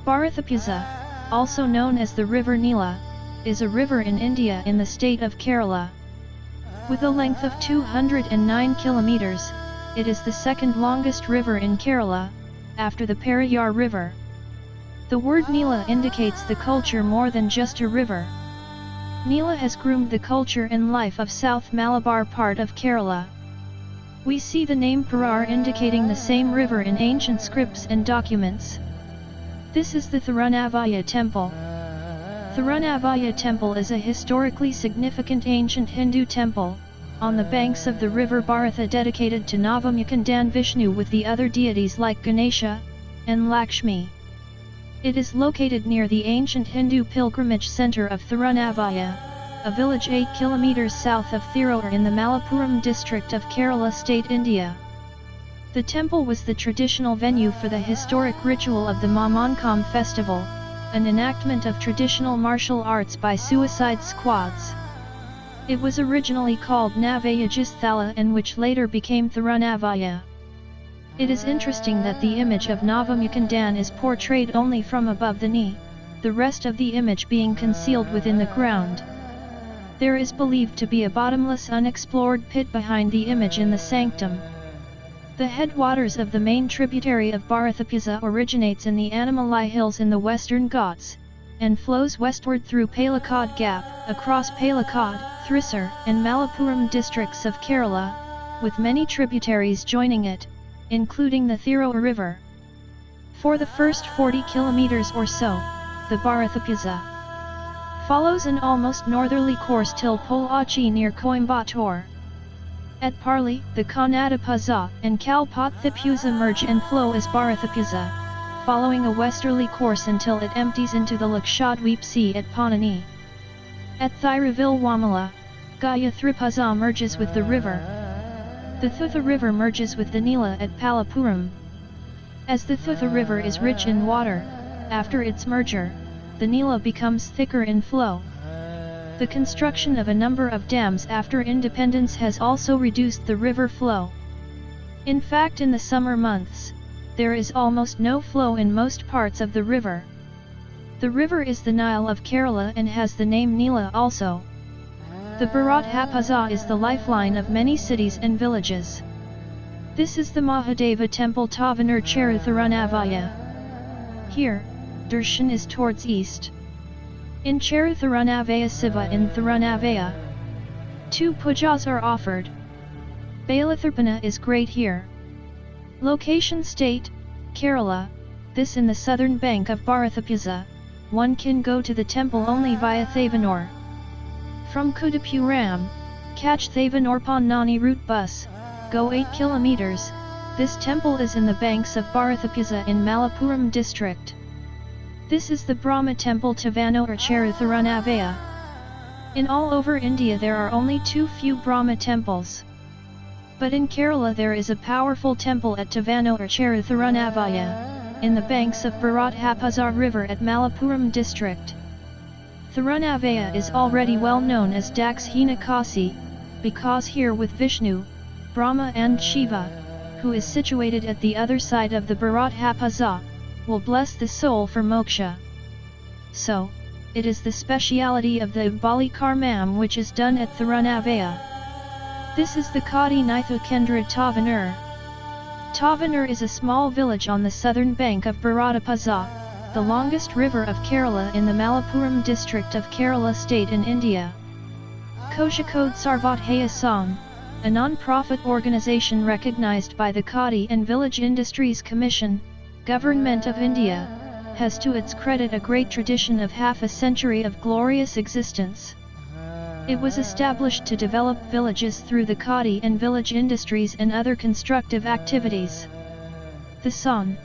Bharathappuzha, also known as the River Nila, is a river in India in the state of Kerala. With a length of 209 kilometers, it is the second longest river in Kerala, after the Periyar River. The word Nila indicates the culture more than just a river. Nila has groomed the culture and life of South Malabar part of Kerala. We see the name Periyar indicating the same river in ancient scripts and documents. This is the Tirunavaya Temple. Tirunavaya Temple is a historically significant ancient Hindu temple, on the banks of the river Bharatha, dedicated to Nava Mukundan Vishnu with the other deities like Ganesha and Lakshmi. It is located near the ancient Hindu pilgrimage center of Tirunavaya, a village 8 kilometers south of Tirunavaya in the Malappuram district of Kerala state, India. The temple was the traditional venue for the historic ritual of the Mamanka festival, an enactment of traditional martial arts by suicide squads. It was originally called Navayajisthala and which later became Tirunavaya. It is interesting that the image of Nava Mukundan is portrayed only from above the knee, the rest of the image being concealed within the ground. There is believed to be a bottomless unexplored pit behind the image in the sanctum. The headwaters of the main tributary of Bharathappuzha originates in the Annamalai Hills in the Western Ghats, and flows westward through Palakkad Gap, across Palakkad, Thrissur, and Malappuram districts of Kerala, with many tributaries joining it, including the Tirunavaya River. For the first 40 kilometers or so, the Bharathappuzha follows an almost northerly course till Pollachi near Coimbatore. At Parli, the Kannadappuzha and Kalpathipuzha merge and flow as Bharathappuzha, following a westerly course until it empties into the Lakshadweep Sea at Panani. At Thiruvillamala, Gayathripuza merges with the river. The Thutha River merges with the Nila at Palappuram. As the Thutha River is rich in water, after its merger, the Nila becomes thicker in flow. The construction of a number of dams after independence has also reduced the river flow. In fact, in the summer months, there is almost no flow in most parts of the river. The river is the Nile of Kerala and has the name Nila also. The Bharathappuzha is the lifeline of many cities and villages. This is the Mahadeva Temple Tavanur Cheruthirunavaya. Here, darshan is towards east. In Cheruthirunavaya Siva in Tirunavaya, 2 pujas are offered. Balatharpana is great here. Location state, Kerala, this in the southern bank of Bharathappuzha. One can go to the temple only via Thavanur. From Kudapuram, catch Thavanur Ponnani route bus, go 8 kilometers. This temple is in the banks of Bharathappuzha in Malappuram district. This is the Brahma Temple Tavanur Cheruthirunavaya. In all over India there are only too few Brahma temples. But in Kerala there is a powerful temple at Thavanur Cheruthirunavaya, in the banks of Bharathappuzha river at Malappuram district. Tirunavaya is already well known as Dakshina Kasi, because here with Vishnu, Brahma and Shiva, who is situated at the other side of the Bharathappuzha, will bless the soul for moksha. So, it is the speciality of the Bali Karmam which is done at Tirunavaya. This is the Khadi Kendra Thavanur. Thavanur is a small village on the southern bank of Bharathappuzha, the longest river of Kerala in the Malappuram district of Kerala state in India. Kozhikode Sarvodhaya Sangh, a non-profit organization recognized by the Khadi and Village Industries Commission, Government of India, has to its credit a great tradition of half a century of glorious existence. It was established to develop villages through the Khadi and Village Industries and other constructive activities. The Sangh,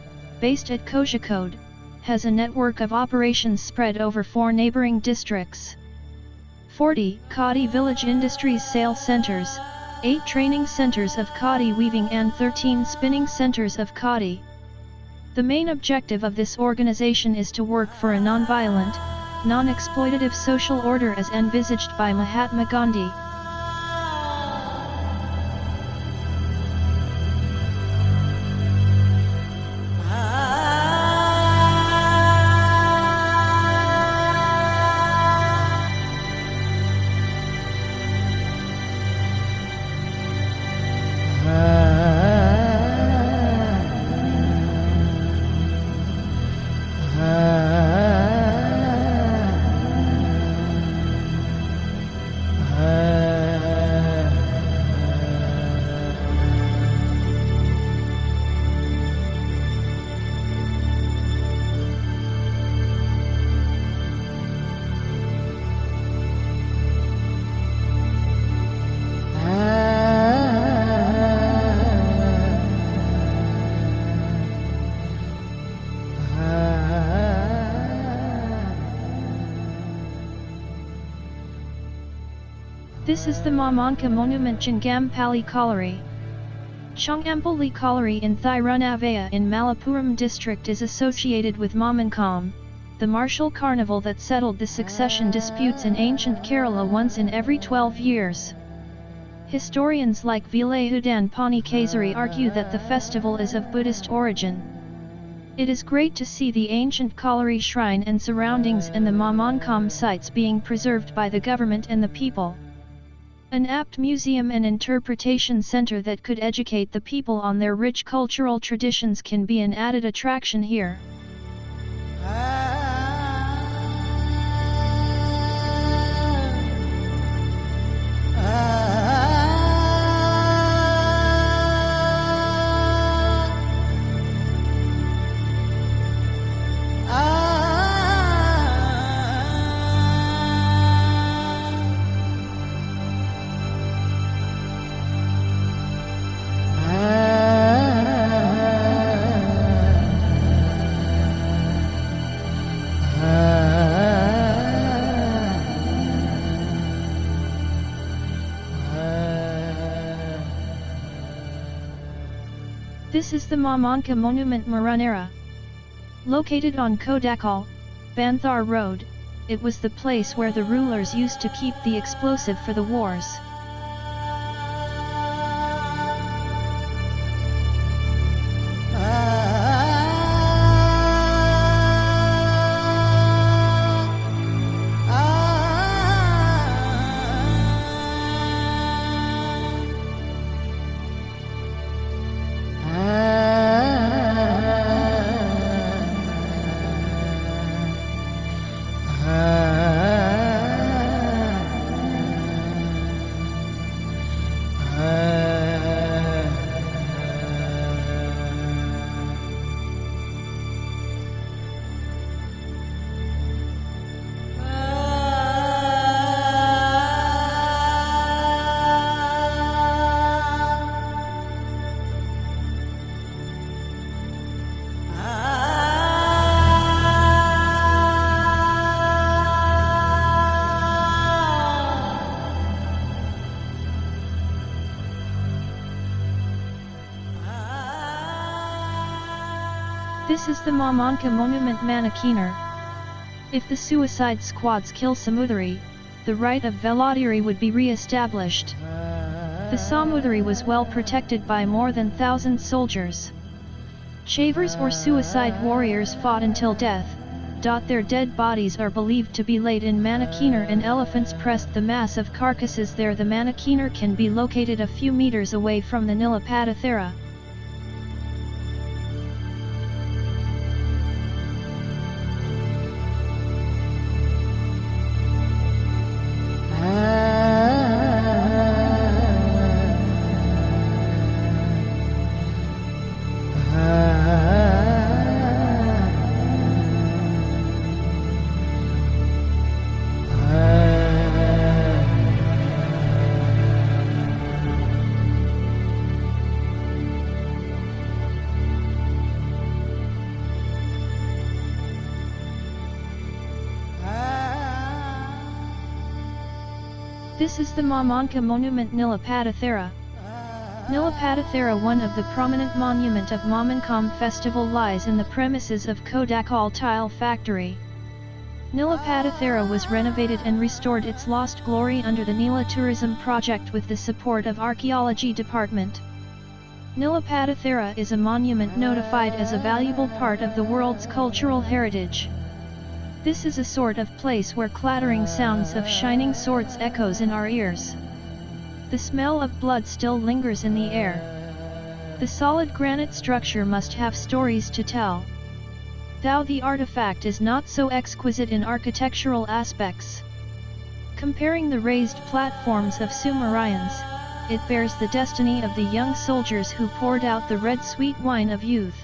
based at Kozhikode, has a network of operations spread over 4 neighboring districts. 40 Khadi Village Industries sale centers, 8 training centers of Khadi weaving and 13 spinning centers of Khadi. The main objective of this organization is to work for a non-violent, non-exploitative social order as envisaged by Mahatma Gandhi. This is the Mamanka Monument Changampalli Kalari. Changampalli Kalari in Tirunavaya in Malappuram district is associated with Mamankam, the martial carnival that settled the succession disputes in ancient Kerala once in every 12 years. Historians like Vilayudan Panikasari argue that the festival is of Buddhist origin. It is great to see the ancient Kalari shrine and surroundings and the Mamankam sites being preserved by the government and the people. An apt museum and interpretation center that could educate the people on their rich cultural traditions can be an added attraction here. This is the Mamanka Monument Marunnara. Located on Kodakal, Banthar Road, it was the place where the rulers used to keep the explosive for the wars. This is the Mamanka Monument Manikkinar. If the suicide squads kill Samudari, the right of Veladiri would be re-established. The Samudari was well protected by more than 1,000 soldiers. Chavers or suicide warriors fought until death. Their dead bodies are believed to be laid in Manikkinar and elephants pressed the mass of carcasses there. The Manikkinar can be located a few meters away from the Nilapaduthara. This is the Mamanka Monument Nilapaduthara. Nilapaduthara, one of the prominent monument of Mamankam festival, lies in the premises of Kodakal Tile Factory. Nilapaduthara was renovated and restored its lost glory under the Nila Tourism Project with the support of Archaeology Department. Nilapaduthara is a monument notified as a valuable part of the world's cultural heritage. This is a sort of place where clattering sounds of shining swords echoes in our ears. The smell of blood still lingers in the air. The solid granite structure must have stories to tell. Though the artifact is not so exquisite in architectural aspects. Comparing the raised platforms of Sumerians, it bears the destiny of the young soldiers who poured out the red sweet wine of youth.